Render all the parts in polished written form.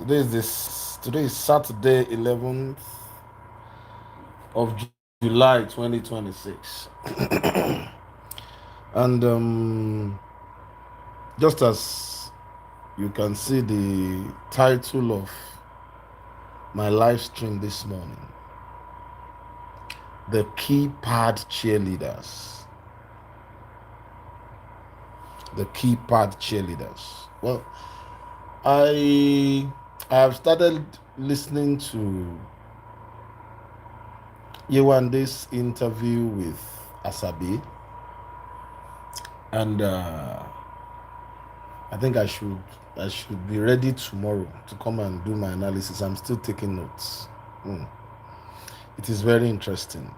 Today is Saturday, 11th of July 2026. And just as you can see the title of my live stream this morning, the Keypad Cheerleaders. The Keypad Cheerleaders. Well, I have started listening to Yewande's interview with Asabi, and I think I should be ready tomorrow to come and do my analysis. I'm still taking notes. It is very interesting.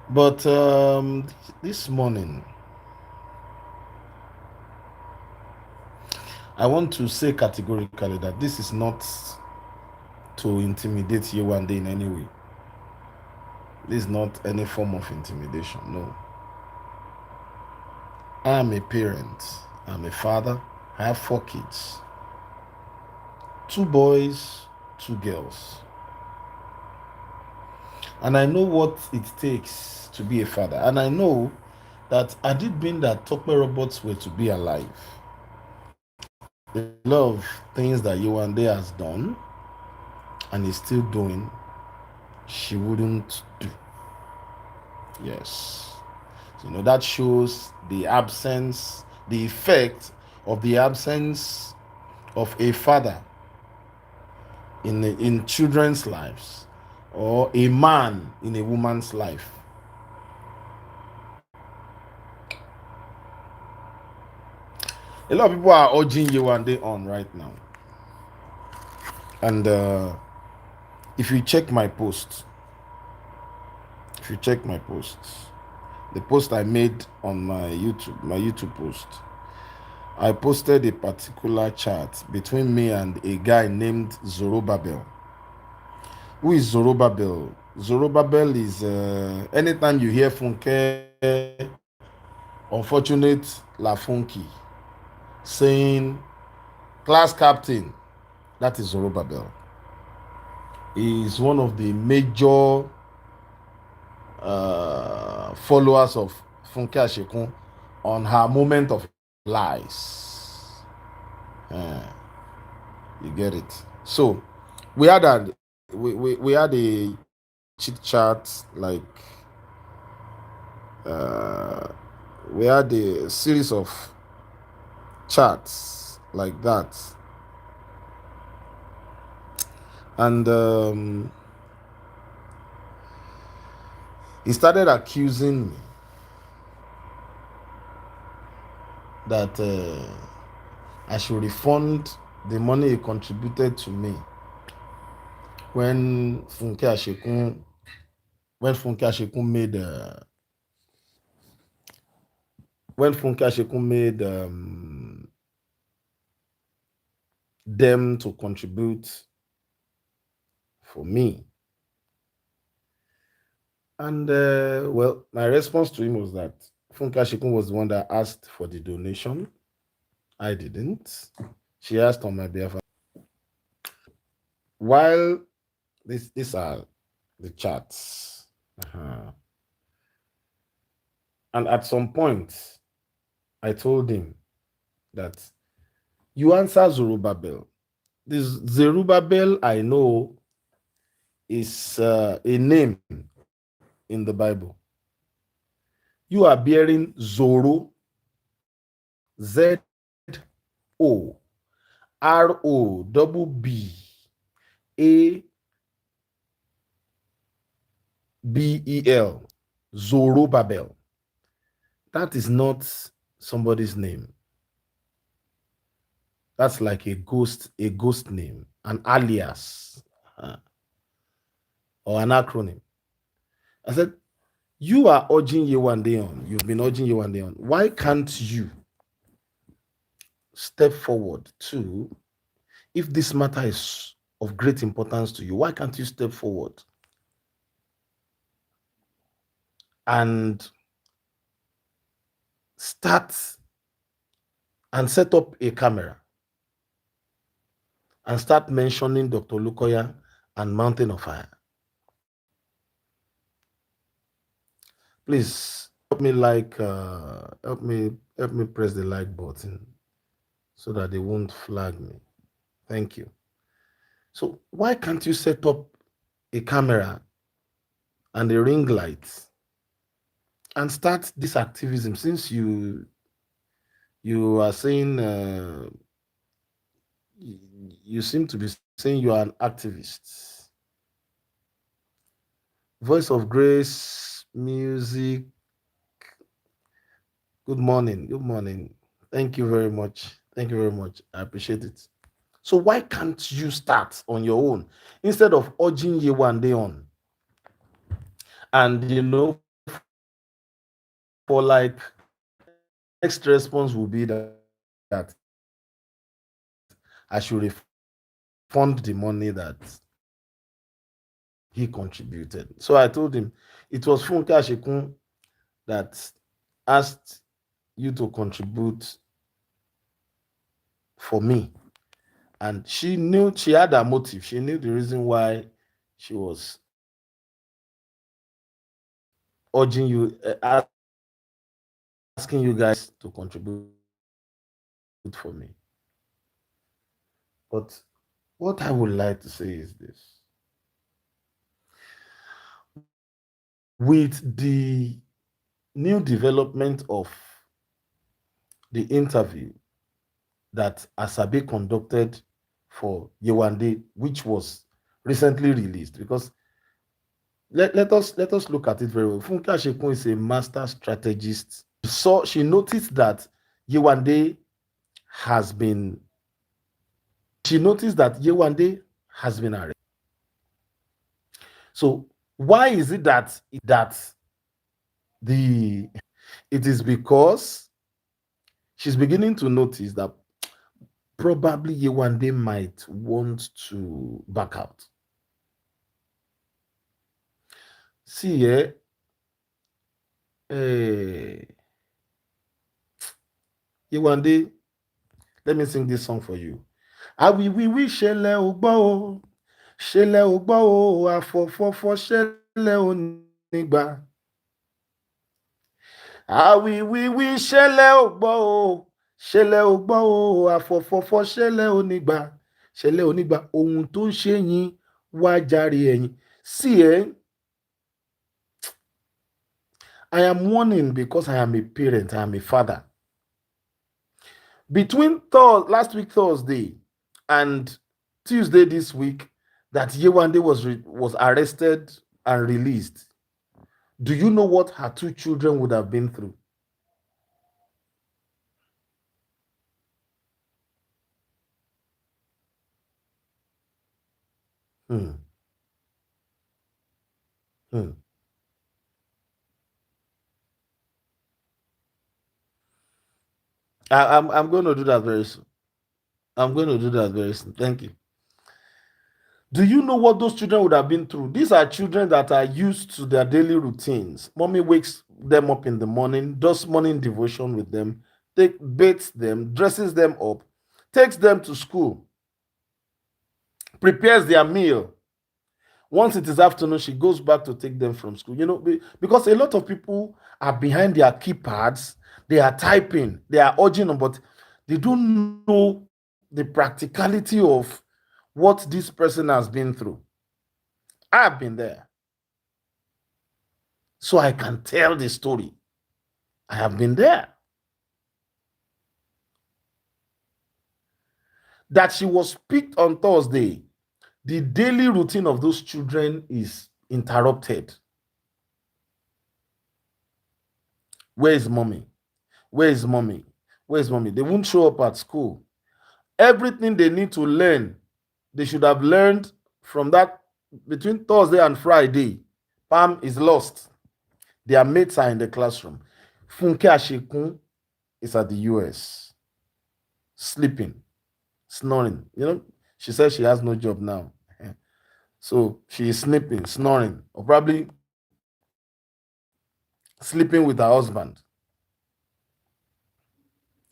But this morning, I want to say categorically that this is not to intimidate you one day in any way. This is not any form of intimidation. No. I am a parent. I'm a father. I have 4 kids. 2 boys, 2 girls. And I know what it takes to be a father. And I know that had it been that Tokwe robots were to be alive, a lot of things that Yewande has done and is still doing, she wouldn't do. Yes. So, that shows the absence, the effect of the absence of a father in children's lives, or a man in a woman's life. A lot of people are urging Yewande on right now. And if you check my post, the post I made on my YouTube post, I posted a particular chat between me and a guy named Zorobabel. Who is Zorobabel? Zorobabel is anytime you hear Funke, unfortunate La Funky, saying class captain, that is Zorobabel. He is one of the major followers of Funke Ashekun on her moment of lies. You get it? So we had a chit chat, like we had a series of chats like that, and he started accusing me that I should refund the money he contributed to me when Funke Ashekun made them to contribute for me. And well, my response to him was that Funke Ashekun was the one that asked for the donation. I didn't. She asked on my behalf. While these are the chats. And at some point, I told him that you answer Zerubbabel. This Zerubbabel I know is a name in the Bible. You are bearing Zoro, ZOROBBEL, Zorobabel. That is not somebody's name. That's like a ghost name, an alias, or an acronym. I said, you are urging Yewande on. You've been urging Yewande on. Why can't you step forward to, if this matter is of great importance to you, why can't you step forward and start and set up a camera and start mentioning Dr. Lukoya and Mountain of Fire. Please help me press the like button so that they won't flag me. Thank you. So why can't you set up a camera and a ring light and start this activism, since you are saying you seem to be saying you are an activist. Voice of Grace Music. Good morning. Good morning. Thank you very much. Thank you very much. I appreciate it. So why can't you start on your own instead of urging Yewande on? And for like the next response will be that I should refund the money that he contributed. So I told him it was Funke Ashekun that asked you to contribute for me. And she knew, she had a motive. She knew the reason why she was urging you, asking you guys to contribute for me. But what I would like to say is this. With the new development of the interview that Asabe conducted for Yewande, which was recently released, because let us look at it very well. Funke Ashekun is a master strategist. So she noticed that Yewande has been arrested. So why is it that the it is because she's beginning to notice that probably Yewande might want to back out. See here, Yewande, let me sing this song for you. Awiwiwi ṣẹlẹ̀ ò gbọ́ o, ṣẹlẹ̀ ò gbọ́ o, àfọ̀fọ̀fọ̀ ṣẹlẹ̀ ò nígbà. Awiwiwi ṣẹlẹ̀ ò gbọ́ o, ṣẹlẹ̀ ò gbọ́ o, àfọ̀fọ̀fọ̀ ṣẹlẹ̀ ò nígbà. Ṣẹlẹ̀ ò nígbà, ohun tó ń ṣe yín wá jàre ẹ̀yin. See, I am warning because I am a parent, I am a father. Between last week Thursday and Tuesday this week, that Yewande was arrested and released. Do you know what her two children would have been through? Hmm. I'm going to do that very soon. I'm going to do that very soon. Thank you. Do you know what those children would have been through? These are children that are used to their daily routines. Mommy wakes them up in the morning, does morning devotion with them, bathes them, dresses them up, takes them to school, prepares their meal. Once it is afternoon, she goes back to take them from school. Because a lot of people are behind their keypads, they are typing, they are urging them, but they don't know the practicality of what this person has been through. I've been there. So I can tell the story. I have been there. That she was picked on Thursday, the daily routine of those children is interrupted. Where is mommy? Where is mommy? Where is mommy? They won't show up at school. Everything they need to learn, they should have learned from that between Thursday and Friday. Pam is lost. Their mates are in the classroom. Funke Ashekun is at the US, sleeping, snoring. She says she has no job now. So she is sleeping, snoring, or probably sleeping with her husband,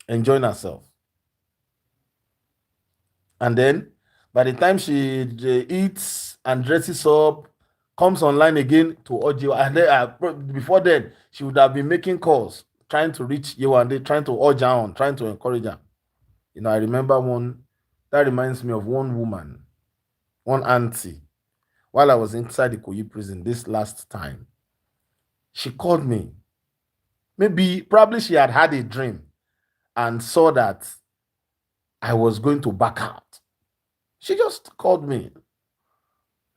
enjoying herself. And then By the time she eats and dresses up, comes online again to urge you, and then, before then, she would have been making calls, trying to reach Yewande, trying to urge her on, trying to encourage her. I remember one, that reminds me of one woman, one auntie, while I was inside the Koyi prison this last time. She called me. Probably she had a dream and saw that I was going to back out. She just called me,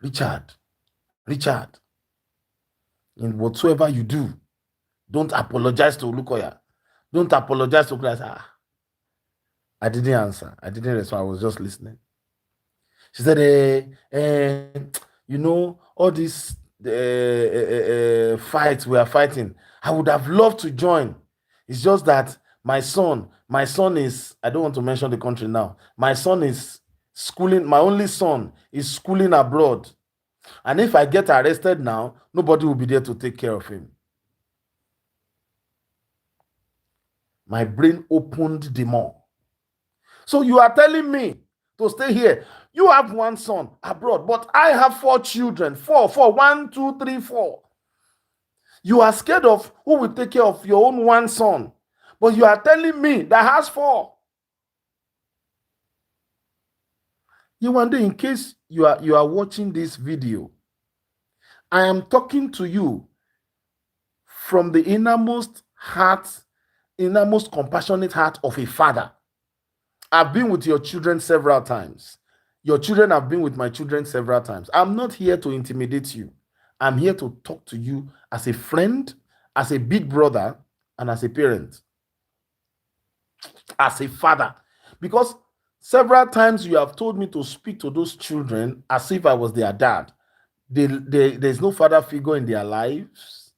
Richard, in whatsoever you do, don't apologize to Olukoya. Don't apologize to Christ. I didn't answer. I didn't respond. I was just listening. She said, all these fights we are fighting, I would have loved to join. It's just that my son is, I don't want to mention the country now. My son is schooling, my only son is schooling abroad. And if I get arrested now, nobody will be there to take care of him. My brain opened the more. So you are telling me to stay here. You have one son abroad, but I have 4 children. 4, 1, 2, 3, 4. You are scared of who will take care of your own one son, but you are telling me that has 4. You wonder, in case you are watching this video, I am talking to you from the innermost heart, innermost compassionate heart of a father. I've been with your children several times. Your children have been with my children several times. I'm not here to intimidate you. I'm here to talk to you as a friend, as a big brother, and as a parent, as a father. Because several times you have told me to speak to those children as if I was their dad. There's no father figure in their lives,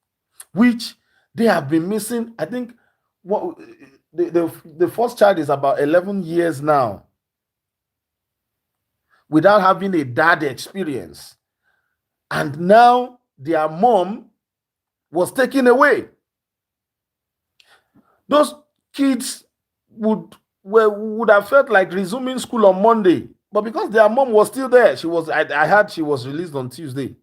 which they have been missing. I think the first child is about 11 years now without having a dad experience. And now their mom was taken away. Those kids would have felt like resuming school on Monday, but because their mom was still there, I heard she was released on Tuesday.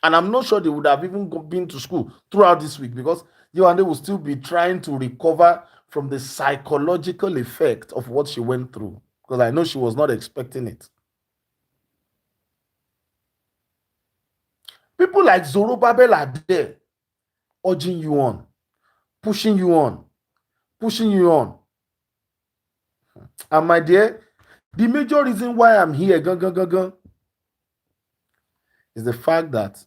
And I'm not sure they would have even been to school throughout this week, because Yewande will still be trying to recover from the psychological effect of what she went through, because I know she was not expecting it. People like Zorobabel are there, urging you on, pushing you on. And my dear, the major reason why I'm here is the fact that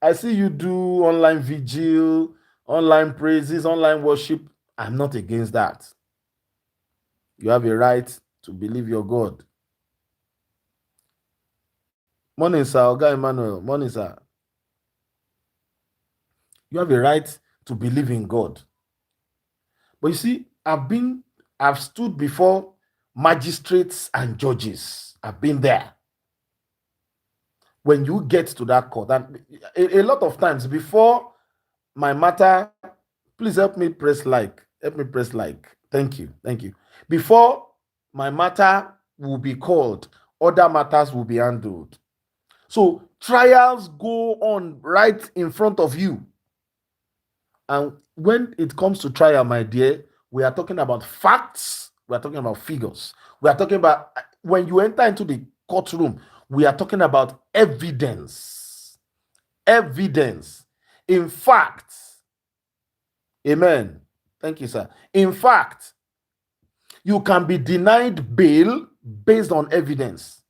I see you do online vigil, online praises, online worship. I'm not against that. You have a right to believe your God. Morning, sir. Oga Emmanuel. Morning, sir. You have a right to believe in God. But you see, I've stood before magistrates and judges. I've been there. When you get to that court, and a lot of times before my matter, please help me press like. Thank you. Before my matter will be called, other matters will be handled. So trials go on right in front of you. And when it comes to trial, my dear, we are talking about facts. We are talking about figures. We are talking about, when you enter into the courtroom, we are talking about evidence. In fact, amen. Thank you, sir. In fact, you can be denied bail based on evidence.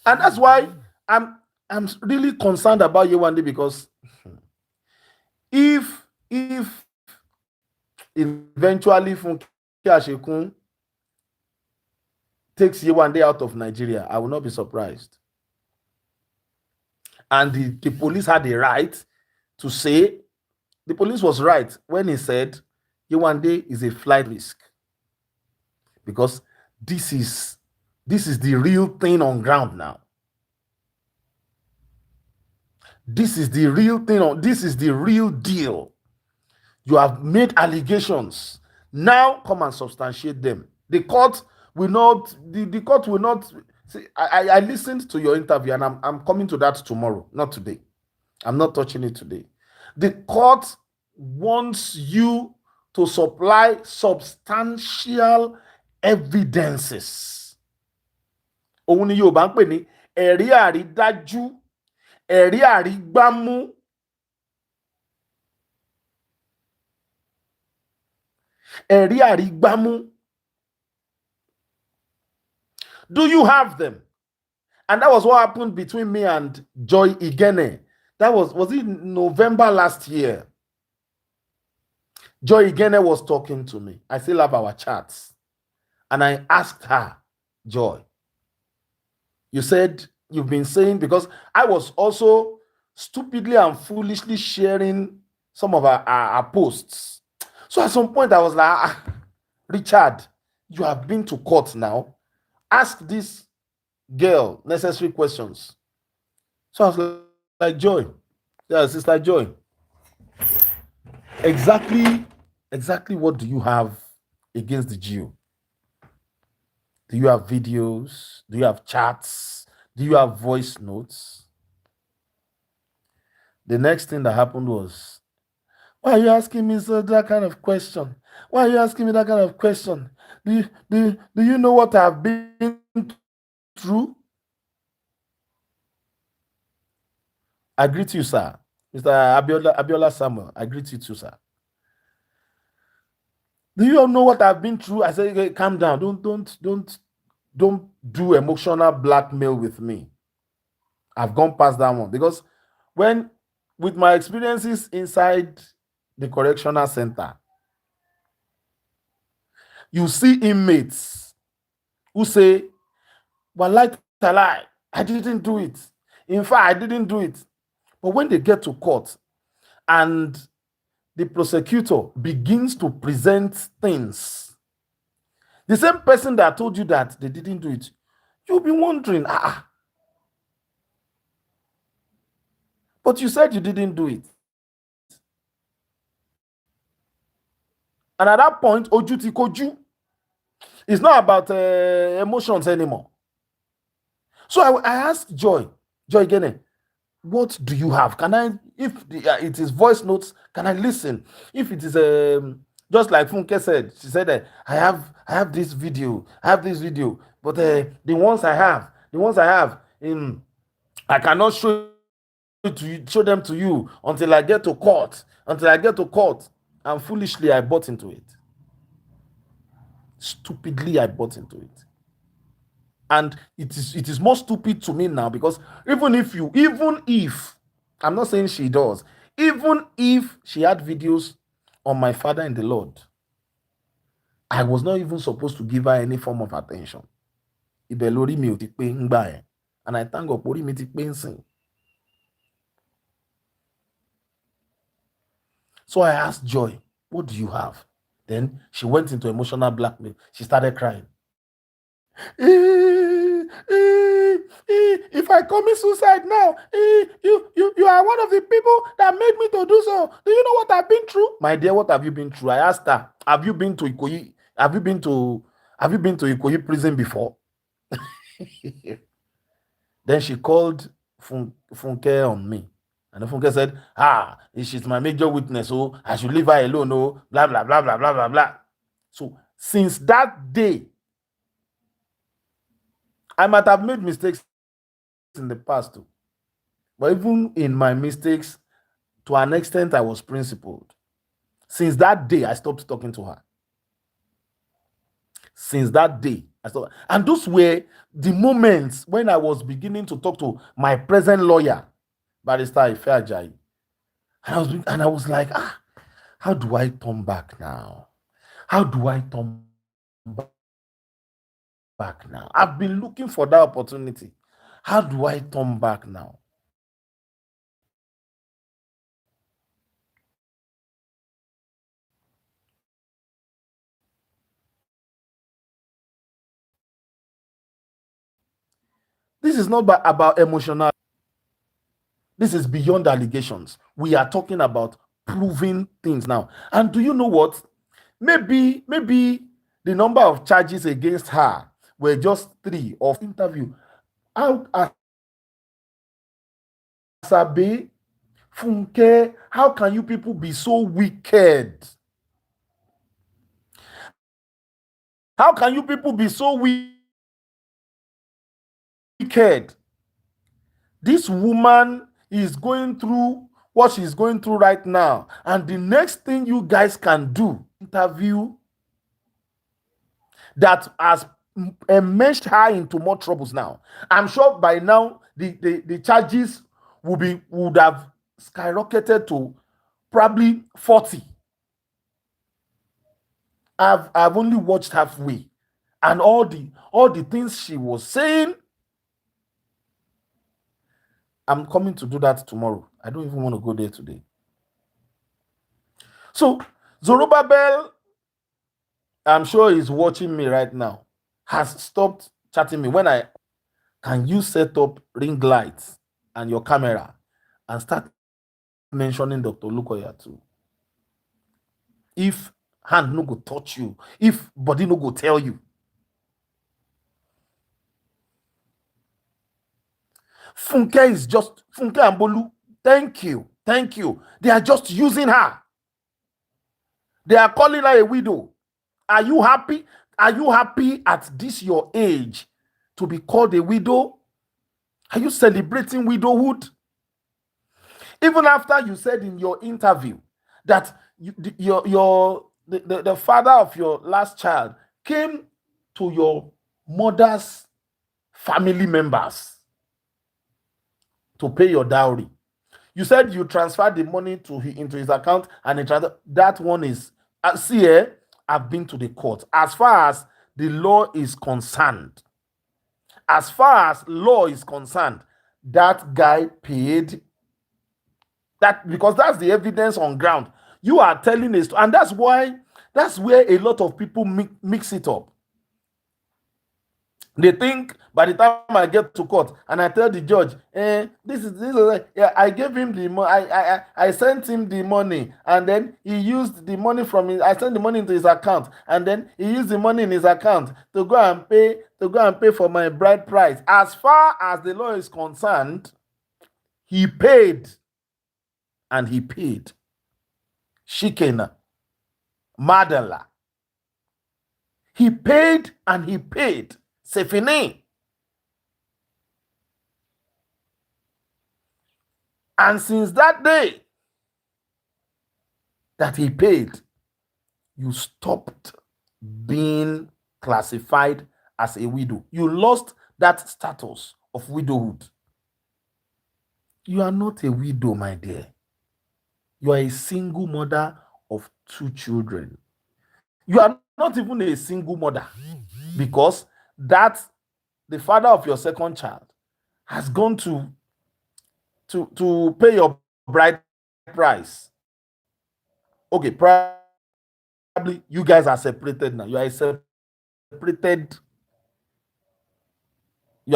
And that's why I'm really concerned about Yewande, because if eventually Funke Ashekun takes Yewande out of Nigeria, I will not be surprised. And the police had the right to say, the police was right when he said Yewande is a flight risk, because this is the real thing on ground now. This is the real thing. This is the real deal. You have made allegations. Now come and substantiate them. The court will not See, I listened to your interview, and I'm coming to that tomorrow, not today. I'm not touching it today. The court wants you to supply substantial evidences. Òun ni Yorùbá ń pè ní ẹ̀rí àrídájú, ẹ̀rí àrígbámú. Ẹ̀rí àrígbámú. Do you have them? And that was what happened between me and Joy Igene. That was it November last year? Joy Igene was talking to me. I still have our chats. And I asked her, Joy, you said you've been saying, because I was also stupidly and foolishly sharing some of our posts. So at some point I was like, Richard, you have been to court now. Ask this girl necessary questions. So I was like, Joy, yeah, Sister Joy, exactly what do you have against the Jew? Do you have videos? Do you have chats? Do you have voice notes? The next thing that happened was, why are you asking me that kind of question? Why are you asking me that kind of question? Do you know what I've been through? I greet you, sir. Mr. Abiola Samuel, I greet you too, sir. Do you all know what I've been through? I said, hey, calm down. Don't do emotional blackmail with me. I've gone past that one, because with my experiences inside the correctional center, you see inmates who say, well, I didn't do it. In fact, I didn't do it. But when they get to court and the prosecutor begins to present things, the same person that told you that they didn't do it, you'll be wondering, but you said you didn't do it. And at that point, oju ti koju. It's not about emotions anymore. So I asked Joy Gene, what do you have? Can I, if it is voice notes, can I listen? If it is just like Funke said, she said, I have this video, but the ones I have, I cannot show them to you until I get to court. And foolishly I bought into it. Stupidly I bought into it. And it is more stupid to me now, because even if I'm not saying she does, even if she had videos on my father in the Lord, I was not even supposed to give her any form of attention. And I thank God for me. So I asked Joy, what do you have? Then she went into emotional blackmail. She started crying. If I commit suicide now, you are one of the people that made me to do so. Do you know what I've been through? My dear, what have you been through? I asked her, have you been to Ikoyi? Have you been to Ikoyi prison before? Then she called Funke on me. And Funke said, she's my major witness, so I should leave her alone, blah, blah, blah, blah, blah, blah, blah. So since that day, I might have made mistakes in the past too. But even in my mistakes, to an extent, I was principled. Since that day, I stopped talking to her. Since that day, I stopped. And those were the moments when I was beginning to talk to my present lawyer, Barrister Ife Ajayi. And I was like, how do I turn back now? How do I turn back now? I've been looking for that opportunity. How do I turn back now? This is not about emotional. This is beyond allegations. We are talking about proving things now. And do you know what? Maybe the number of charges against her were just 3 of interview. How Asabe, Funke, how can you people be so wicked? How can you people be so wicked? This woman is going through what she's going through right now. And the next thing you guys can do, interview that has enmeshed her into more troubles now. I'm sure by now the charges would have skyrocketed to probably 40. I've only watched halfway. And all the things she was saying, I'm coming to do that tomorrow. I don't even want to go there today. So Zerubbabel, I'm sure he's watching me right now, has stopped chatting me. Can you set up ring lights and your camera and start mentioning Dr. Lukoya too? If hand no go touch you, if body no go tell you. Funke is just, Funke and Bolu, thank you. They are just using her. They are calling her a widow. Are you happy? Are you happy at this your age to be called a widow? Are you celebrating widowhood? Even after you said in your interview that the father of your last child came to your mother's family members to pay your dowry. You said you transferred the money into his account, and that one is, see here, I've been to the court. As far as the law is concerned, that guy paid that, because that's the evidence on ground. You are telling us, and that's where a lot of people mix it up. They think by the time I get to court and I tell the judge, this is yeah, I gave him the money, I sent him the money, and then he used the money from his, I sent the money into his account, and then he used the money in his account to go and pay for my bride price. As far as the law is concerned, he paid, and he paid. Shikena, Madala. He paid and he paid. C'est fini. And since that day that he paid, you stopped being classified as a widow. You lost that status of widowhood. You are not a widow, my dear. You are a single mother of 2 children. You are not even a single mother, because the father of your second child has gone to pay your bride price. Okay, probably you guys are separated now. You are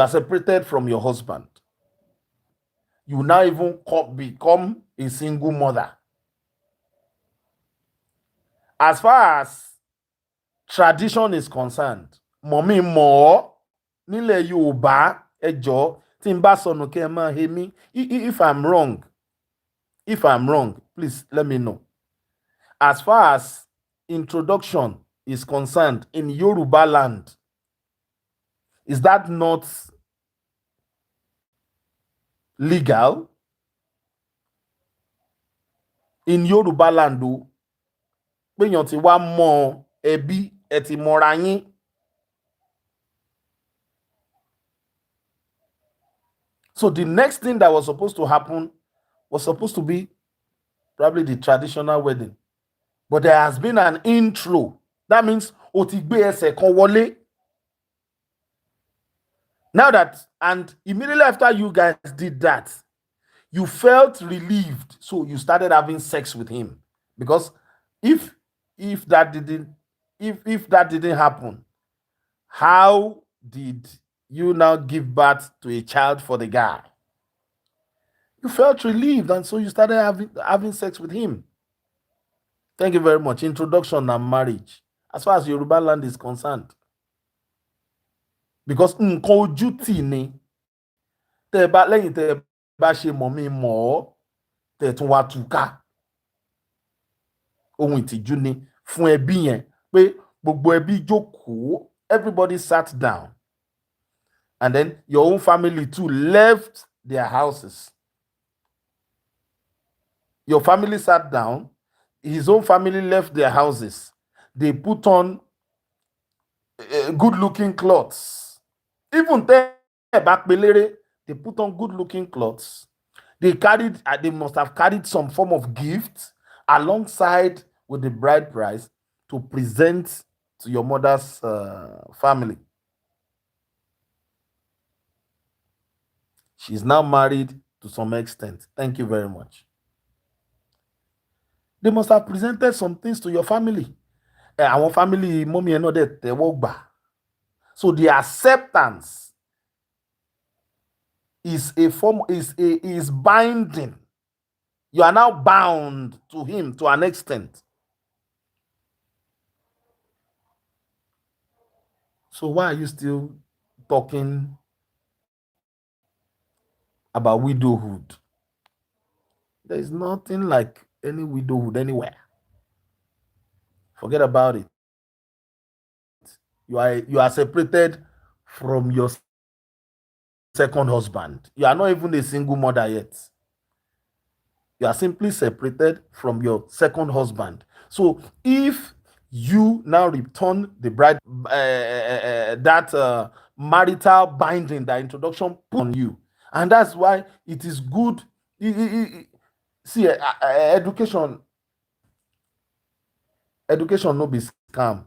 separated from your husband. You now even become a single mother. As far as tradition is concerned, mommy more nílẹ̀ Yorùbá ẹjọ́ tí n bá sọnù kẹ́ ẹ máa he mí. If I'm wrong, please let me know. As far as introduction is concerned in Yoruba land, is that not legal? In Yoruba land o, péyàn ti wá mọ ẹbí ẹ ti mọra yín. So the next thing that was supposed to happen was supposed to be probably the traditional wedding. But there has been an intro. That means ó ti gbé ẹsẹ̀ kan wọlé. Now that, and immediately after you guys did that, you felt relieved. So you started having sex with him. Because if that didn't happen, how did you now give birth to a child for the guy? You felt relieved, and so you started having sex with him. Thank you very much. Introduction and marriage, as far as Yoruba land is concerned. Because nǹkan ojú tì ni tẹ́ bá lẹ́yìn tẹ́ bá ṣe mọ̀ mí mọ̀ ọ́ tẹ́ tún wá túká ohun ìtìjú ni fún ẹbí yẹn pé gbogbo ẹbí jókòó, everybody sat down, and then your own family too left their houses. Your family sat down, his own family left their houses. They put on good-looking clothes. Even back they put on good-looking clothes. They must have carried some form of gift alongside with the bride price to present to your mother's family. She's now married to some extent. Thank you very much. They must have presented some things to your family. Our family, mommy and other, they walk back. So the acceptance is a form, is binding. You are now bound to him to an extent. So why are you still talking about widowhood? There is nothing like any widowhood anywhere. Forget about it. You are separated from your second husband. You are not even a single mother yet. You are simply separated from your second husband. So if you now return the bride, that marital binding, that introduction put on you, and that's why it is good. See, education no be scam.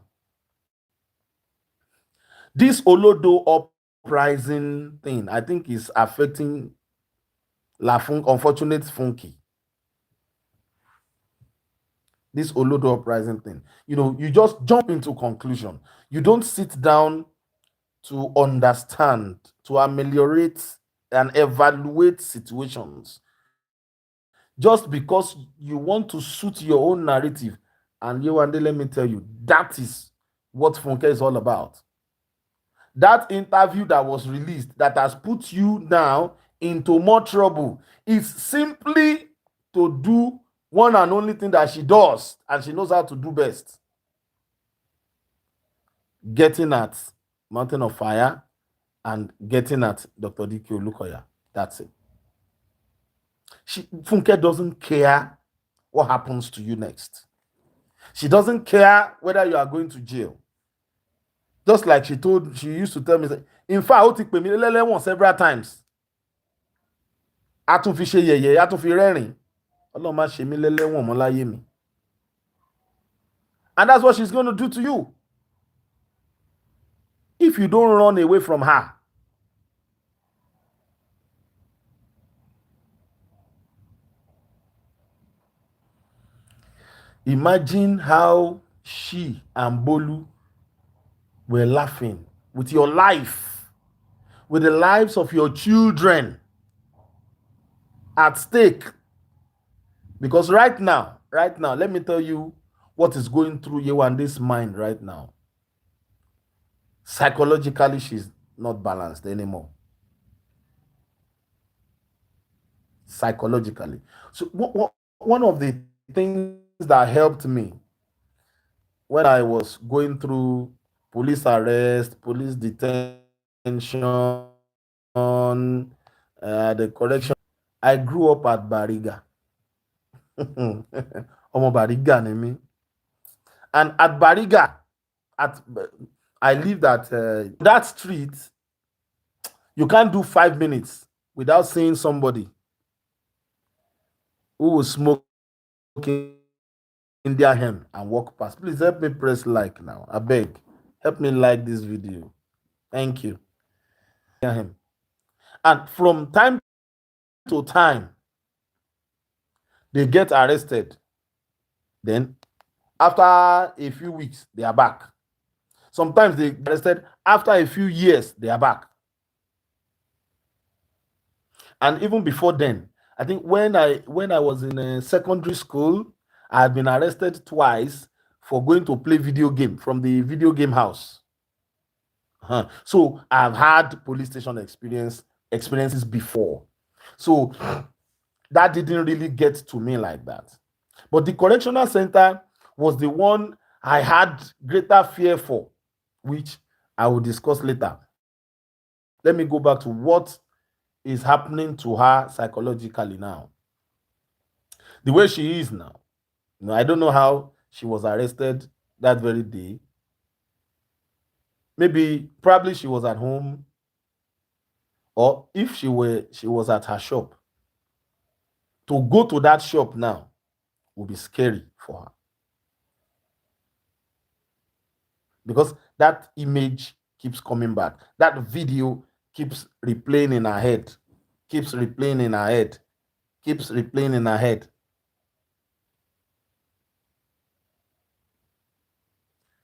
This Olodo uprising thing, I think, is affecting unfortunate Funky. This Olodo uprising thing. You just jump into conclusion. You don't sit down to understand, to ameliorate and evaluate situations. Just because you want to suit your own narrative. And Yewande, let me tell you, that is what Funke is all about. That interview that was released that has put you now into more trouble is simply to do one and only thing that she does, and she knows how to do best. Getting at Mountain of Fire and getting at Dr. D.K. Olukoya. That's it. Funke doesn't care what happens to you next. She doesn't care whether you are going to jail. Just like she used to tell me, in fact, ó ti pè mí lẹ́lẹ́wọ̀n several times. A tún fi ṣe yẹ̀yẹ́, a tún fi rẹ́rìn. Ọlọ́run má ṣe mí lẹ́lẹ́wọ̀n mọ́ láyé mi. And that's what she's going to do to you. If you don't run away from her. Imagine how she and Bolu were laughing with your life, with the lives of your children at stake. Because right now, let me tell you what is going through Yewande's mind right now. Psychologically, she's not balanced anymore. Psychologically. So one of the things that helped me when I was going through police arrest, police detention, the correction, I grew up at Bariga. Omo Bariga ni mi. And at Bariga, I lived at that street. You can't do 5 minutes without seeing somebody who will smoke in their hand and walk past. Please help me press like now. I beg. Help me like this video. Thank you. And from time to time, they get arrested. Then, after a few weeks, they are back. Sometimes they get arrested after a few years, they are back. And even before then, I think when I was in a secondary school, I had been arrested twice for going to play video game from the video game house. So I've had police station experience experiences before. So that didn't really get to me like that. But the correctional center was the one I had greater fear for, which I will discuss later. Let me go back to what is happening to her psychologically now. The way she is now. I don't know how she was arrested that very day. Maybe, probably she was at home, or if she was at her shop. To go to that shop now will be scary for her, because that image keeps coming back. That video keeps replaying in her head, keeps replaying in her head, keeps replaying in her head.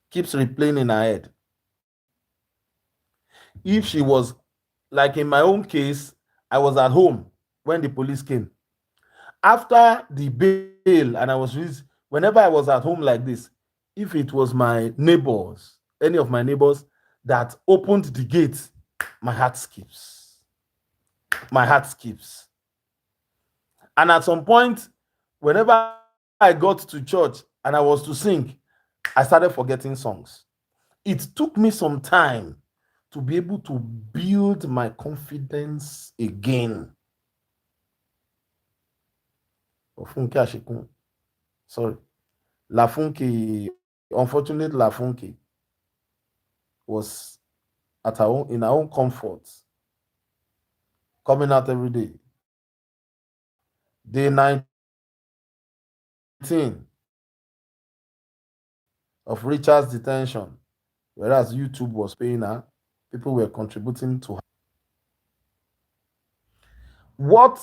Keeps replaying in her head. If she was, like in my own case, I was at home when the police came. After the bail, and I was released, whenever I was at home like this, if it was my neighbors, any of my neighbors that opened the gate, my heart skips. My heart skips. And at some point, whenever I got to church and I was to sing, I started forgetting songs. It took me some time to be able to build my confidence again. Ofunke Ashikun. Sorry. Lafunke, unfortunate Lafunke, was at her own, in her own comfort, coming out every day. Day 19 of Richard's detention, whereas YouTube was paying her, people were contributing to her. What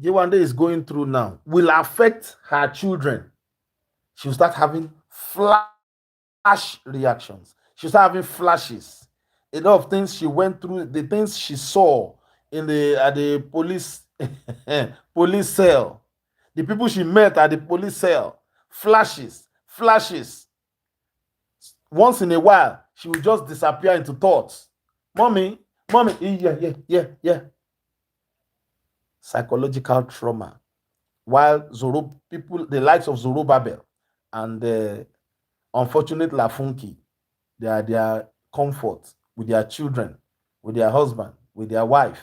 Yewande is going through now will affect her children. She'll start having flash reactions. She'll start having flashes. A lot of things she went through, the things she saw in at the police police cell, the people she met at the police cell, flashes. Once in a while, she will just disappear into thoughts. Mommy, yeah. Psychological trauma. While people, the likes of Zorobabel and the unfortunate Lafunki, they are their comfort with their children, with their husband, with their wife.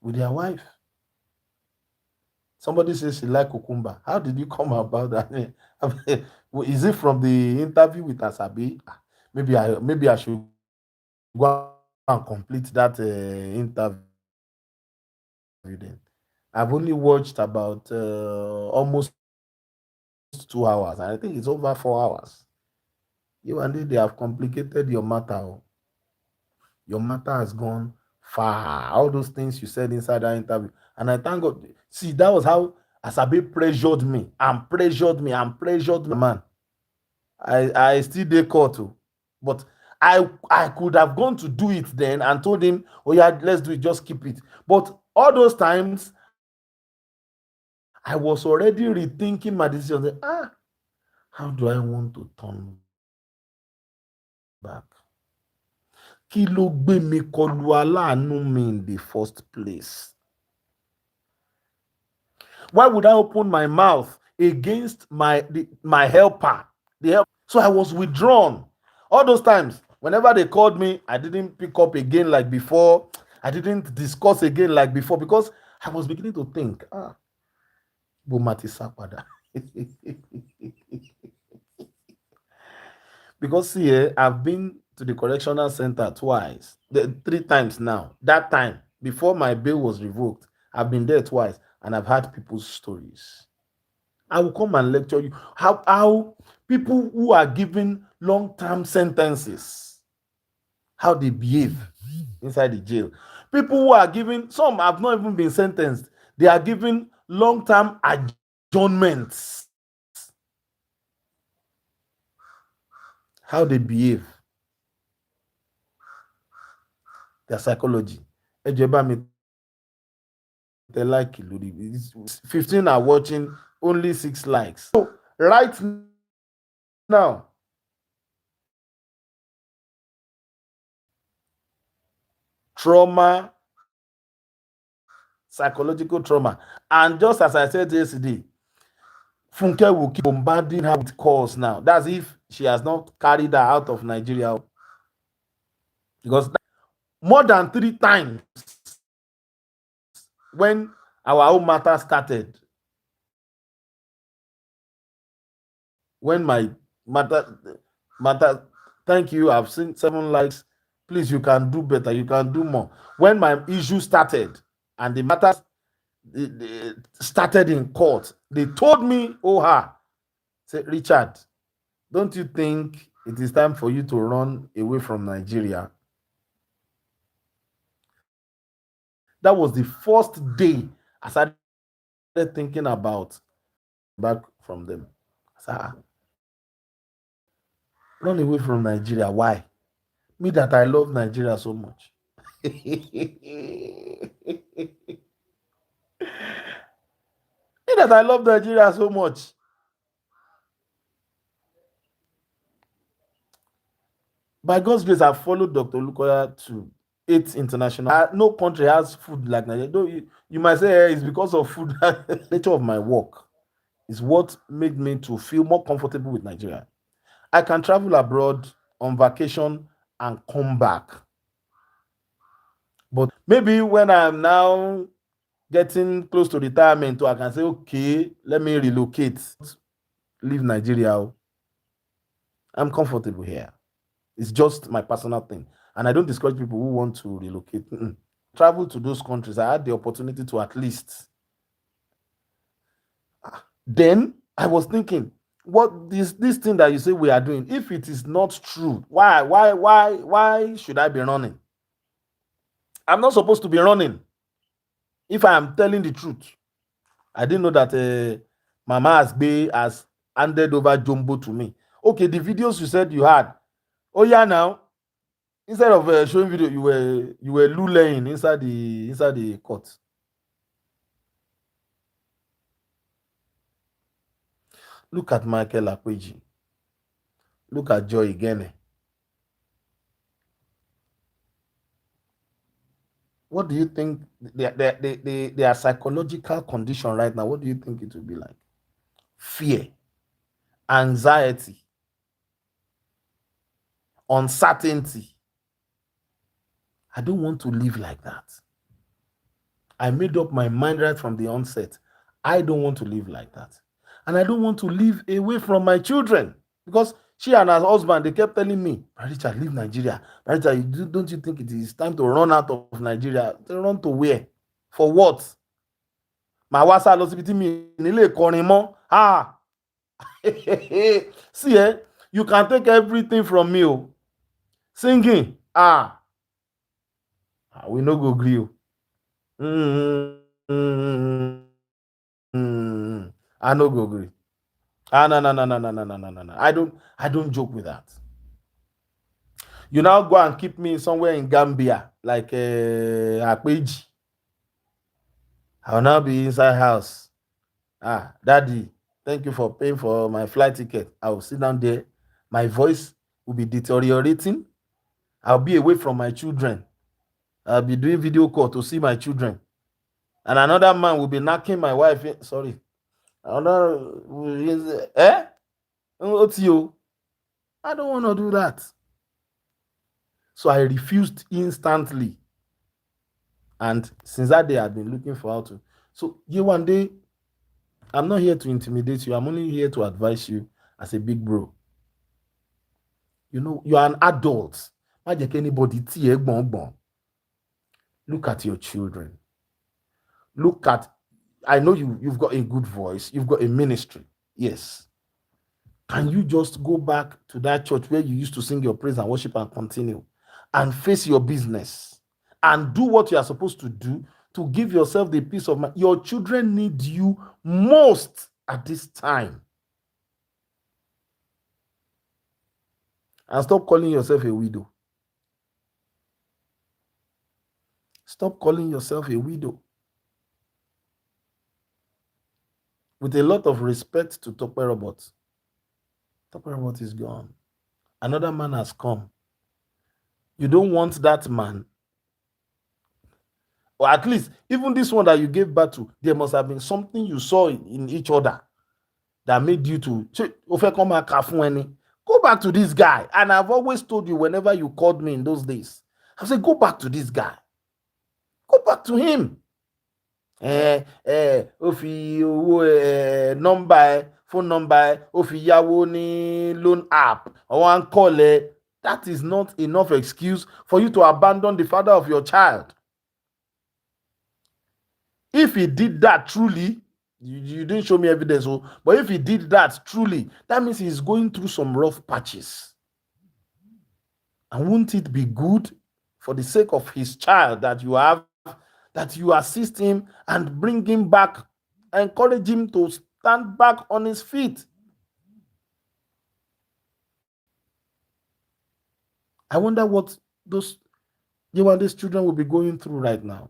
With their wife. Somebody says she like cucumber. How did you come about that? Is it from the interview with Asabi? Maybe I should go and complete that interview then. I've only watched about almost 2 hours, and I think it's over 4 hours. You and they have complicated your matter. Your matter has gone far. All those things you said inside that interview. And I thank God. See, that was how Asabe pressured me and pressured me, man. I still dey caught too. But I could have gone to do it then and told him, oh yeah, let's do it, just keep it. But all those times, I was already rethinking my decision. How do I want to turn back? Kí ló gbé mi kọlu aláàánú mi in the first place? Why would I open my mouth against my helper? So I was withdrawn. All those times, whenever they called me, I didn't pick up again like before. I didn't discuss again like before, because I was beginning to think, Bumati Sapada. Because see, I've been to the correctional center twice, 3 times now. That time, before my bail was revoked, I've been there twice, and I've had people's stories. I will come and lecture you how people who are given long-term sentences, how they behave inside the jail. People who are given, some have not even been sentenced, they are given long-term adjournments. How they behave, their psychology. They like 15 are watching, only 6 likes. So right now, trauma, psychological trauma. And just as I said yesterday, Funke will keep bombarding her with calls now. That's if she has not carried her out of Nigeria. Because more than 3 times when our own matter started, when my matter, thank you, I've seen 7 likes. Please, you can do better, you can do more. When my issue started and the matter started in court, they told me, say, Richard, don't you think it is time for you to run away from Nigeria? That was the first day I started thinking about back from them. I said, run away from Nigeria. Why? Me that I love Nigeria so much. Me that I love Nigeria so much. By God's grace, I followed Dr. Lukoya to 8 international. No country has food like Nigeria. Though you might say it's because of food. Nature of my work is what made me to feel more comfortable with Nigeria. I can travel abroad on vacation and come back. But maybe when I'm now getting close to retirement, I can say, okay, let me relocate, leave Nigeria. I'm comfortable here. It's just my personal thing. And I don't discourage people who want to relocate. Travel to those countries. I had the opportunity to at least. Then I was thinking, what this thing that you say we are doing, if it is not true, why should I be running? I'm not supposed to be running if I am telling the truth. I didn't know that Mama has handed over Jumbo to me. Okay, the videos you said you had. Oh yeah, now instead of showing video, you were lulaying inside the court. Look at Michael Akpeji. Look at Joy Igene. What do you think their psychological condition right now? What do you think it will be like? Fear, anxiety, uncertainty. I don't want to live like that. I made up my mind right from the onset. I don't want to live like that. And I don't want to live away from my children. Because she and her husband, they kept telling me, Richard, leave Nigeria. Richard, don't you think it is time to run out of Nigeria? To run to where? For what? My wasa losibiti mi nile korin mo. See, you can take everything from me. Singing, we no go gree. I no go gree. No. I don't joke with that. You now go and keep me somewhere in Gambia, like Akpeji. I'll now be inside house. Daddy, thank you for paying for my flight ticket. I will sit down there. My voice will be deteriorating. I'll be away from my children. I'll be doing video call to see my children. And another man will be knocking my wife. Sorry. Another, what's you? I don't want to do that. So I refused instantly. And since that day, I've been looking for how to. So, one day, I'm not here to intimidate you. I'm only here to advise you as a big bro. You know, you are an adult. Why just anybody look at your children. Look at, I know you've got a good voice. You've got a ministry. Yes. Can you just go back to that church where you used to sing your praise and worship and continue and face your business and do what you are supposed to do to give yourself the peace of mind? Your children need you most at this time. And stop calling yourself a widow. Stop calling yourself a widow. With a lot of respect to Tope Robot. Tope Robot is gone. Another man has come. You don't want that man Or at least, even this one that you gave birth to, there must have been something you saw in each other that made you to go back to this guy. And I've always told you, whenever you called me in those days, I said, go back to this guy. Go back to him. Ó fi owó number phone number ó fi yáwó ní loan app or one call that is not enough excuse for you to abandon the father of your child. If he did that truly, you didn't show me evidence, but if he did that truly, that means he's going through some rough patches. And wouldn't it be good for the sake of his child that you assist him and bring him back, encourage him to stand back on his feet? I wonder what these children will be going through right now.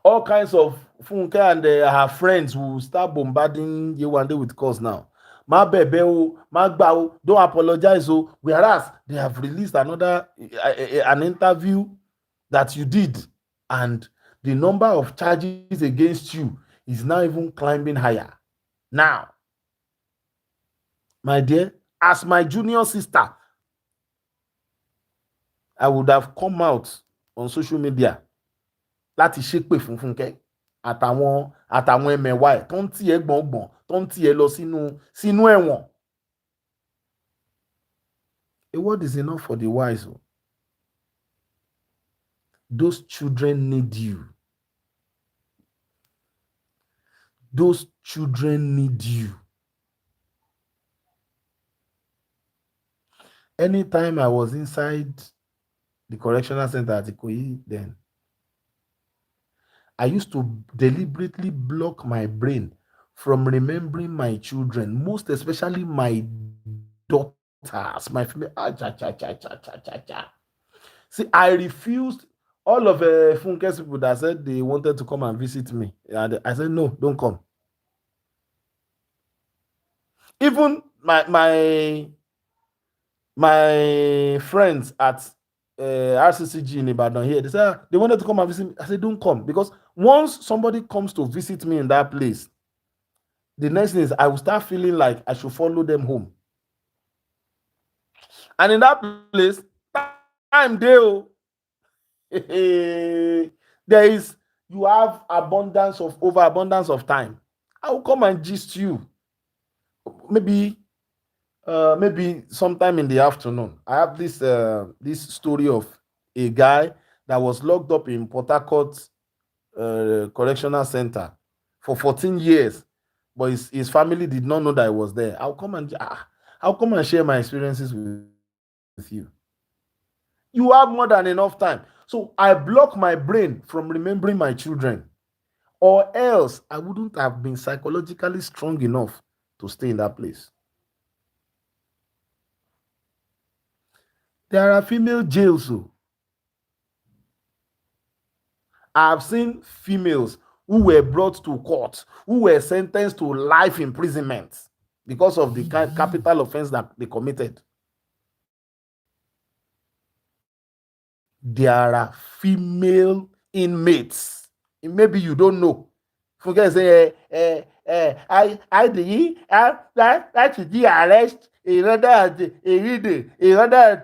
All kinds of Funke and her friends will start bombarding Yewande with calls now. Ma bebe o, ma gba o, don't apologize o. Whereas they have released an interview that you did, and the number of charges against you is now even climbing higher. Now, my dear, as my junior sister, I would have come out on social media láti ṣépè fún Fúnkẹ́ àtàwọn ẹmẹ̀wà ẹ̀ tó ń tì ẹ́ gbọ̀ngbọ̀n tó ń tì ẹ́ lọ sínú ẹ̀wọ̀n. A word is enough for the wise. Those children need you. Those children need you. Anytime I was inside the correctional center at Ikoyi then, I used to deliberately block my brain from remembering my children, most especially my daughters, my female. See, I refused all of Funke's people that said they wanted to come and visit me. And I said, no, don't come. Even my friends at RCCG in Ibadan here, they said they wanted to come and visit me. I said, don't come, because once somebody comes to visit me in that place, the next thing is I will start feeling like I should follow them home. And in that place, time there, you have overabundance of time. I will come and gist you. Maybe sometime in the afternoon. I have this story of a guy that was locked up in Port Harcourt Correctional Center for 14 years, but his family did not know that I was there. I'll come and share my experiences with you. You have more than enough time. So I block my brain from remembering my children, or else I wouldn't have been psychologically strong enough to stay in that place. There are female jails. I've seen females who were brought to court, who were sentenced to life imprisonment because of the capital offense that they committed. There are female inmates. Maybe you don't know. Forget say, I should arrest another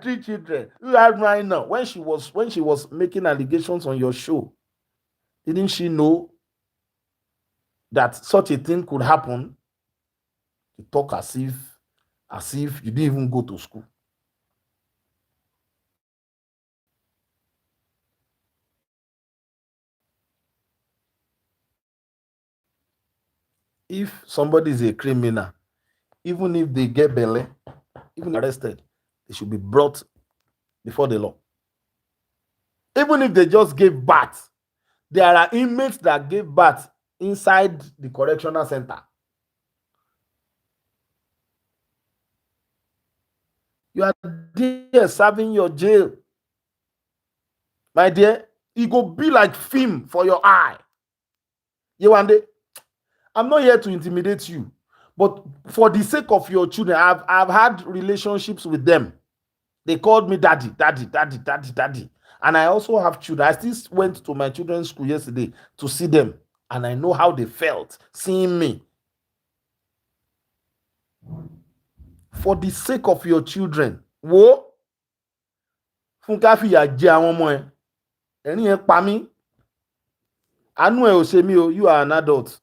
3 children who have right now. When she was making allegations on your show, didn't she know that such a thing could happen? You talk as if you didn't even go to school. If somebody is a criminal, even if they get bail, even arrested, they should be brought before the law. Even if they just gave birth, there are inmates that gave birth inside the correctional center. You are there serving your jail. My dear, it go be like film for your eye. Yewande, I'm not here to intimidate you, but for the sake of your children, I've had relationships with them. They called me daddy. And I also have children. I still went to my children's school yesterday to see them, and I know how they felt seeing me. For the sake of your children, wo fún ká fìyà jẹ àwọn ọmọ ẹ, ẹ̀rín yẹn pa mí. Àánú ẹ ò ṣe mí o. You are an adult.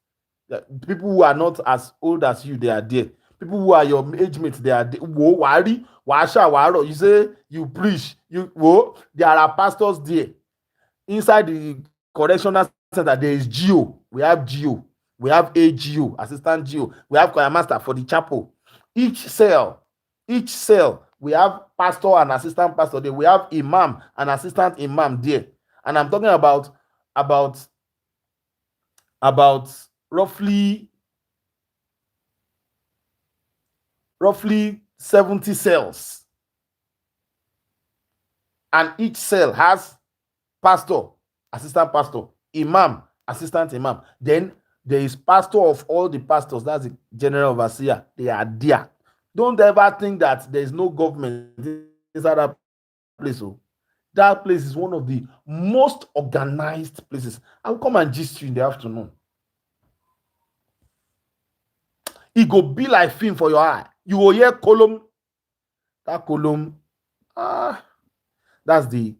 People who are not as old as you, they are there. People who are your age mates, they are there. Wo wàá rí wàá ṣà wàá rọ̀. You say you preach. Wo there are pastors there. Inside the correctional center, there is GO. We have GO. We have AGO, assistant GO. We have choir master for the chapel. Each cell, we have pastor and assistant pastor there. We have imam and assistant imam there. And I'm talking about roughly 70 cells. And each cell has pastor, assistant pastor, imam, assistant imam. Then there is pastor of all the pastors. That's the general overseer. They are there. Don't ever think that there is no government inside that place. Oh. That place is one of the most organized places. I'll come and gist you in the afternoon. It go be like film for your eye. You will hear column. That column, that's the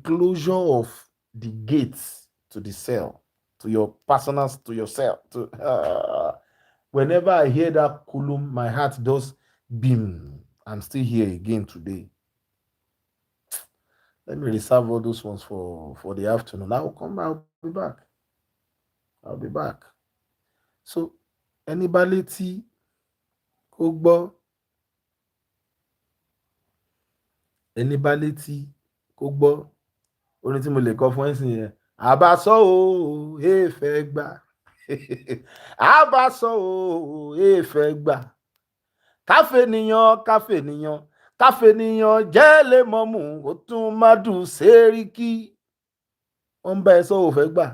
closure of the gates to the cell, to your personal, to your cell. Whenever I hear that column, my heart does beam. I'm still here again today. Let me reserve all those ones for the afternoon. I'll come. I'll be back. So, anybody tí kò gbọ́, orin tí mo lè kọ fún ẹ̀sìn yẹn. Àbásọ o èèfẹ́ gbà. Àbásọ o èèfẹ́ gbà. Káfènìyàn jẹ́ lè mọ̀mú ó tún má dùn sẹ́ríkì. Wọ́n bá ẹ sọ ò fẹ́ gbà.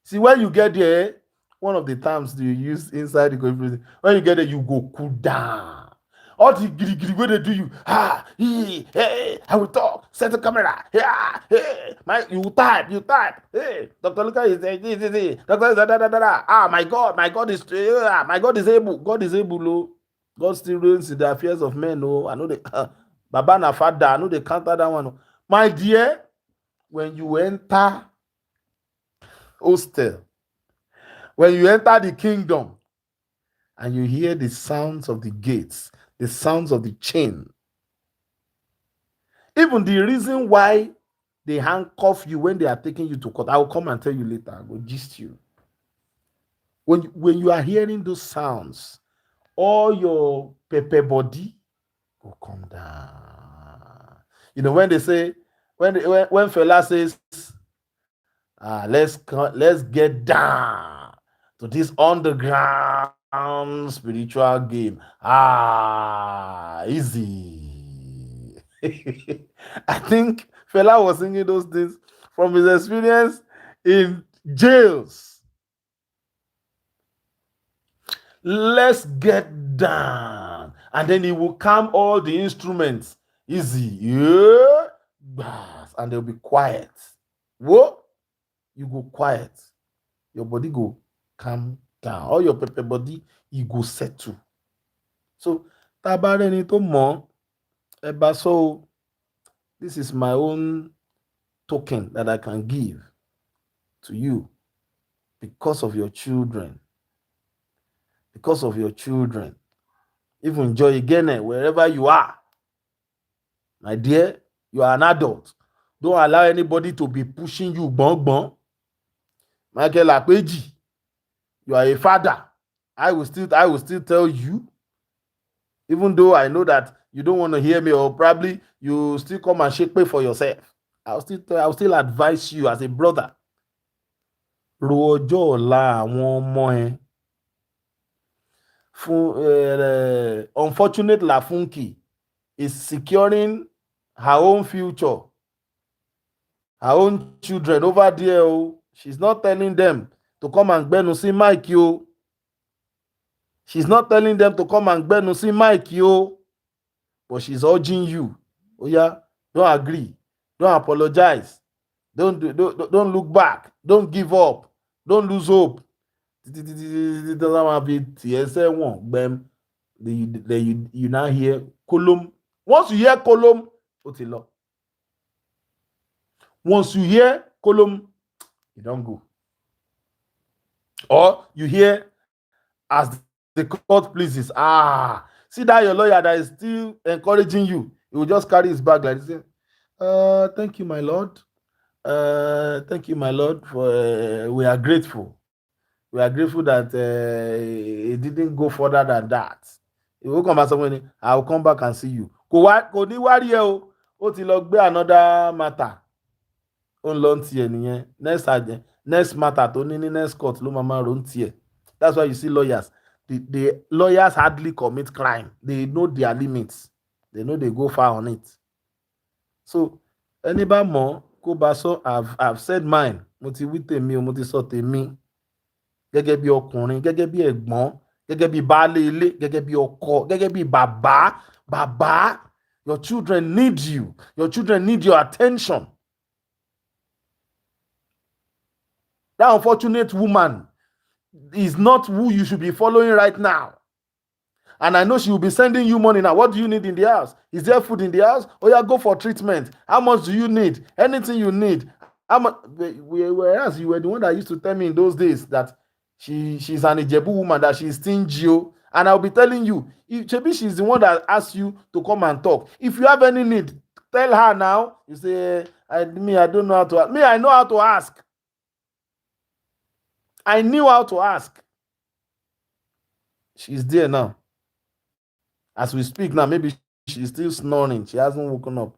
See, when you get there, one of the terms you use inside the conference, when you get there, you go cool down. All the giri wey dey do you, I will talk, set the camera, you type, Dr. Luka is this, Dr. my God is able, God is able, oh. God still reigns in the affairs of men, oh. I know the Baba na Father, I know they counter that one, oh. My dear, when you enter hostel, when you enter the kingdom, and you hear the sounds of the gates, the sounds of the chain. Even the reason why they handcuff you when they are taking you to court, I will come and tell you later. I will gist you. When you are hearing those sounds, all your pepper body will come down. You know, when they say, when Fela says, let's get down to this underground spiritual game. Easy. I think Fela was singing those things from his experience in jails. Let's get down. And then he will calm all the instruments. Easy. Yeah. And they'll be quiet. Whoa. You go quiet. Your body go calm down. All your pepper body, you go settle. So, tabareni to mo, so this is my own token that I can give to you because of your children. Because of your children. Even Joy again, wherever you are. My dear, you are an adult. Don't allow anybody to be pushing you. Bon. Michael Akpeji, you are a father. I will still tell you, even though I know that you don't want to hear me, or probably you still come and shake pay for yourself. I'll still advise you as a brother. Ro ọjọ́ ọ̀la àwọn ọmọ ẹ. Unfortunate Lafunki is securing her own future, her own children over there. Oh. She's not telling them to come and gbenu sí Mike, yo. She's not telling them to come and gbenu sí Mike, yo. But she's urging you. Oh yeah, don't agree. Don't apologize. Don't look back. Don't give up. Don't lose hope. You now hear kolom. Once you hear kolom, once you hear kolom, you don't go. Or you hear as the court pleases. See that your lawyer that is still encouraging you. He will just carry his bag like this. Thank you, my lord. Thank you, my lord. For we are grateful. We are grateful that it didn't go further than that. He will come back somewhere. I will come back and see you. Kò ní wá rí ẹ o. Ó ti lọ gbé another matter. Ó ń lọ ń tiẹ̀ nìyẹn. Next matter tó ní next court ló máa ro ń tiẹ̀. That's why you see lawyers. The lawyers hardly commit crime. They know their limits. They know they go far on it. So ẹni bá mọ̀ kó bá sọ, I've said mine. Mo ti wí tèmi o, mo ti sọ tèmi. Gẹ́gẹ́ bí ọkùnrin, gẹ́gẹ́ bí ẹ̀gbọ́n, gẹ́gẹ́ bí baálé ilé, gẹ́gẹ́ bí ọkọ, gẹ́gẹ́ bí bàbá. Your children need you. Your children need your attention. That unfortunate woman is not who you should be following right now. And I know she will be sending you money now. What do you need in the house? Is there food in the house? Oh yeah, go for treatment. How much do you need? Anything you need. Whereas you were the one that used to tell me in those days that she's an Ijebu woman, that she's stingy. And I'll be telling you, maybe she's the one that asked you to come and talk. If you have any need, tell her now. You say, I don't know how to ask. I know how to ask. I knew how to ask. She's there now. As we speak now, maybe she's still snoring. She hasn't woken up.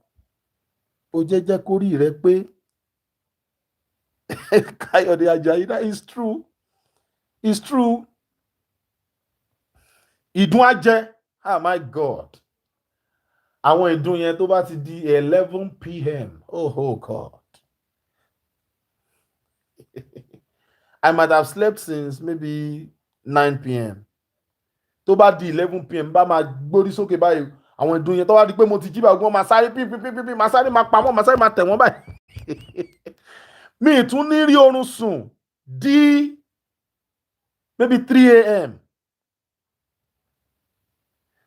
Kayode Ajayi, that is true. It's true. Ìdun ajẹ́. Oh my God. Àwọn ìdun yẹn tó bá ti di 11 p.m. Oh God. I might have slept since maybe 9 p.m. Tó bá di 11 p.m. bá máa gbórí sókè báyìí. Àwọn ìdun yẹn tó wá di pé mo ti jí bá gbọ́n máa sáré pípípípí máa sáré máa pamọ́ máa sáré máa tẹ̀ wọ́n báyìí. Mi tún ní rí oorun sùn di maybe 3 a.m.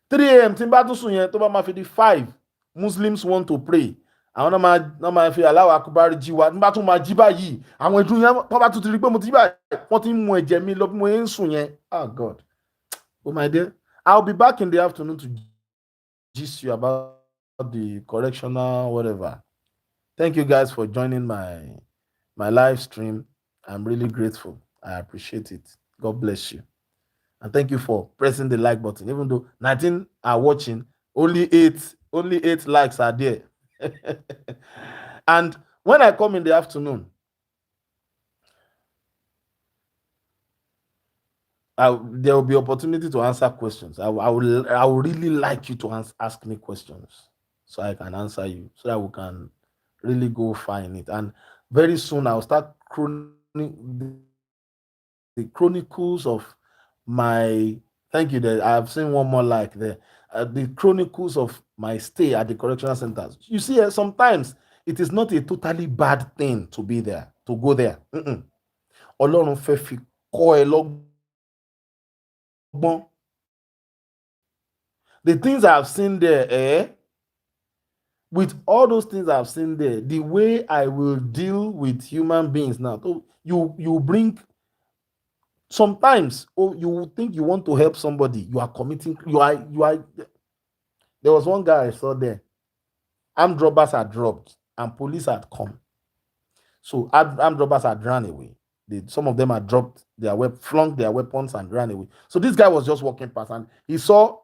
3 a.m. tí n bá tún sùn yẹn tó bá máa fi di 5, Muslims want to pray. Àwọn náà máa fi Allahu Akbar jí wa. N bá tún máa jí báyìí. Àwọn ìdun yẹn wọ́n bá tún ti rí pé mo ti jí báyìí. Wọ́n ti ń mu ẹ̀jẹ̀ mi lọ bí mo ń sùn yẹn. Oh God. Oh my dear. I'll be back in the afternoon to gist you about the correctional whatever. Thank you guys for joining my live stream. I'm really grateful. I appreciate it. God bless you. And thank you for pressing the like button. Even though 19 are watching, only 8 likes are there. And when I come in the afternoon, there will be opportunity to answer questions. I would really like you to ask me questions so I can answer you, so that we can really go find it. And very soon I'll start the chronicles of my, thank you, there I've seen one more like there, the chronicles of my stay at the correctional centers. You see, sometimes it is not a totally bad thing to be there, to go there. Ọlọ́run fẹ́ fi kọ́ ẹ lọ́gbọ́n. The things I've seen there, with all those things I've seen there, the way I will deal with human beings now, you bring. Sometimes, you think you want to help somebody, you are committing. You are. There was one guy I saw there. Armed robbers had dropped and police had come. So armed robbers had ran away. Some of them had dropped flung their weapons and ran away. So this guy was just walking past and he saw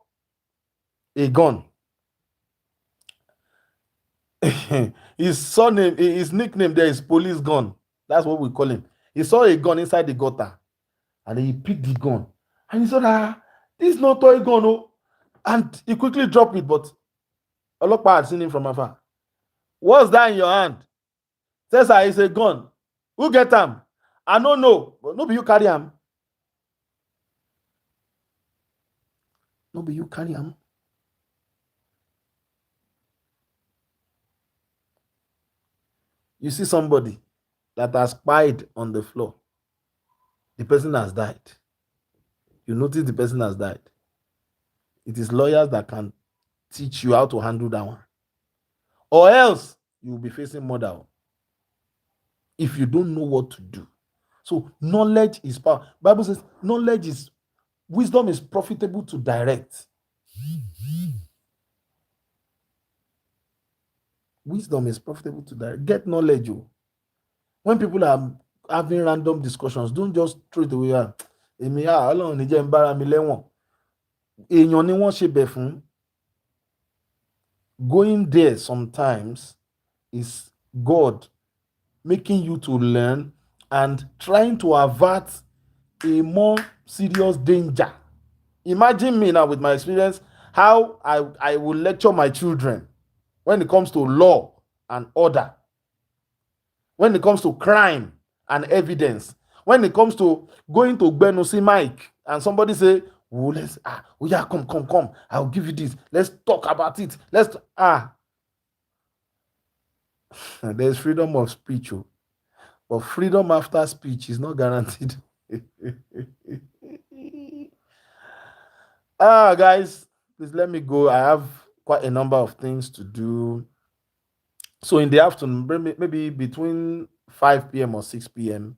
a gun. His nickname there is Police Gun. That's what we call him. He saw a gun inside the gutter and he picked the gun. And he said, this is not toy gun. Oh. And he quickly dropped it, but Olokpa had seen him from afar. What's that in your hand? Says, it's a gun. Who get him? I don't know. But no be you carry him. No be you carry him. You see somebody that has spied on the floor, the person has died. You notice the person has died. It is lawyers that can teach you how to handle that one. Or else you will be facing murder if you don't know what to do. So knowledge is power. Bible says wisdom is profitable to direct. Wisdom is profitable to direct. Get knowledge. When people are having random discussions, don't just throw it away. Èmi Ọlọ́run ní jẹ́ ń bára mi lẹ́wọ̀n. Èèyàn ni wọ́n ṣe bẹ̀ fún. Going there sometimes is God making you to learn and trying to avert a more serious danger. Imagine me now with my experience, how I will lecture my children when it comes to law and order, when it comes to crime and evidence, when it comes to going to Benusi Mike and somebody say, oh, yeah, come, I'll give you this. Let's talk about it. There's freedom of speech, but freedom after speech is not guaranteed. Guys, please let me go. I have quite a number of things to do. So in the afternoon, maybe between 5 p.m. or 6 p.m.,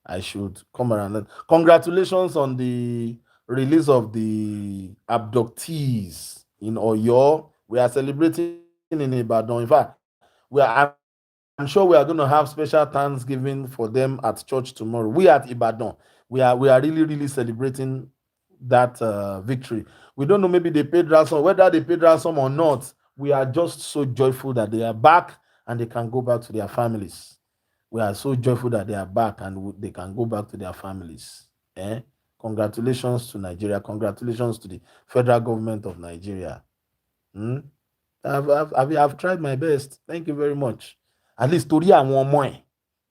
I should come around. Congratulations on the release of the abductees in Oyo. We are celebrating in Ibadan. In fact, I'm sure we are going to have special Thanksgiving for them at church tomorrow. We at Ibadan, we are really celebrating that victory. We don't know, maybe they paid ransom, whether they paid ransom or not. We are just so joyful that they are back and they can go back to their families. We are so joyful that they are back and they can go back to their families. Congratulations to Nigeria. Congratulations to the federal government of Nigeria. I've tried my best. Thank you very much. At least torí àwọn ọmọ ẹ̀,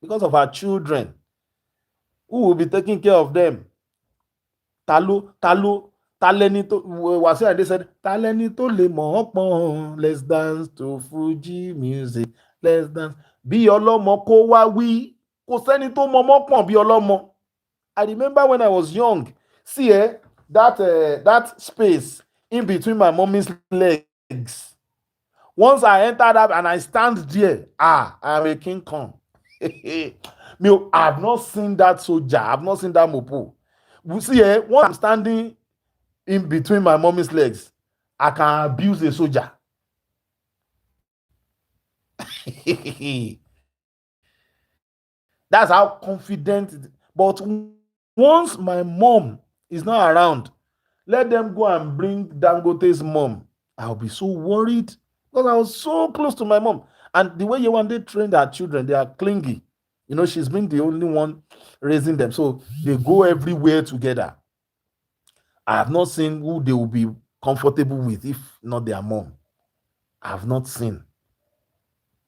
because of our children. Who will be taking care of them? Talẹ́ni tó Wasiu Ayinde said, talẹ́ni tó lè mọ̀ ọ́ pọ̀n, let's dance to Fuji music, let's dance. Bí ọlọ́mọ kó wá wí, kò sẹ́ni tó mọ̀ ọmọ pọ̀n bí ọlọ́mọ. I remember when I was young, see that space in between my mommy's legs. Once I enter that and I stand there, I am a King Kong. I have not seen that soldier. I have not seen that mopo. You see, once I'm standing in between my mommy's legs, I can abuse a soldier. That's how confident it is. But once my mom is not around, let them go and bring Dangote's mom. I'll be so worried because I was so close to my mom. And the way Yewande trained her children, they are clingy. She's been the only one raising them. So they go everywhere together. I have not seen who they will be comfortable with if not their mom. I have not seen.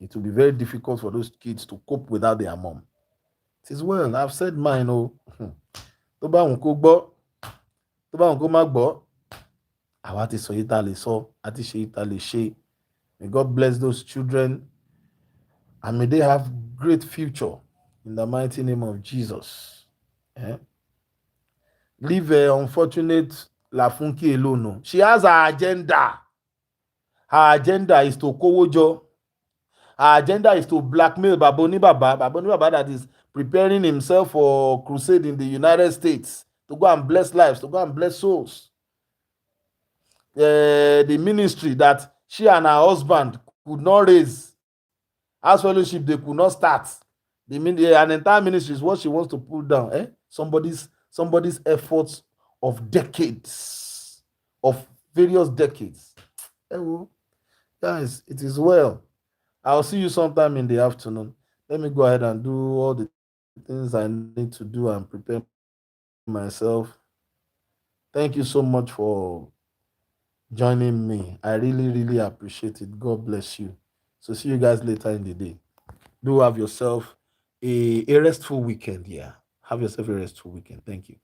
It will be very difficult for those kids to cope without their mom. It is well. I've said mine. Tó bá wọn kó gbọ́, tó bá wọn kó má gbọ́, àwa ti sọ yìí tá lè sọ, àti ṣe yìí tá lè ṣe. May God bless those children and may they have great future in the mighty name of Jesus. Leave unfortunate Lafunki alone. She has her agenda. Her agenda is to kowojo. Her agenda is to blackmail Baboni Baba that is preparing himself for crusade in the United States to go and bless lives, to go and bless souls. The ministry that she and her husband could not raise, as fellowship they could not start. An entire ministry is what she wants to pull down. Somebody's efforts of decades, of various decades. Guys, it is well. I'll see you sometime in the afternoon. Let me go ahead and do all the things I need to do and prepare myself. Thank you so much for joining me. I really appreciate it. God bless you. So see you guys later in the day. Do have yourself a restful weekend. Yeah. Have yourself a restful weekend. Thank you.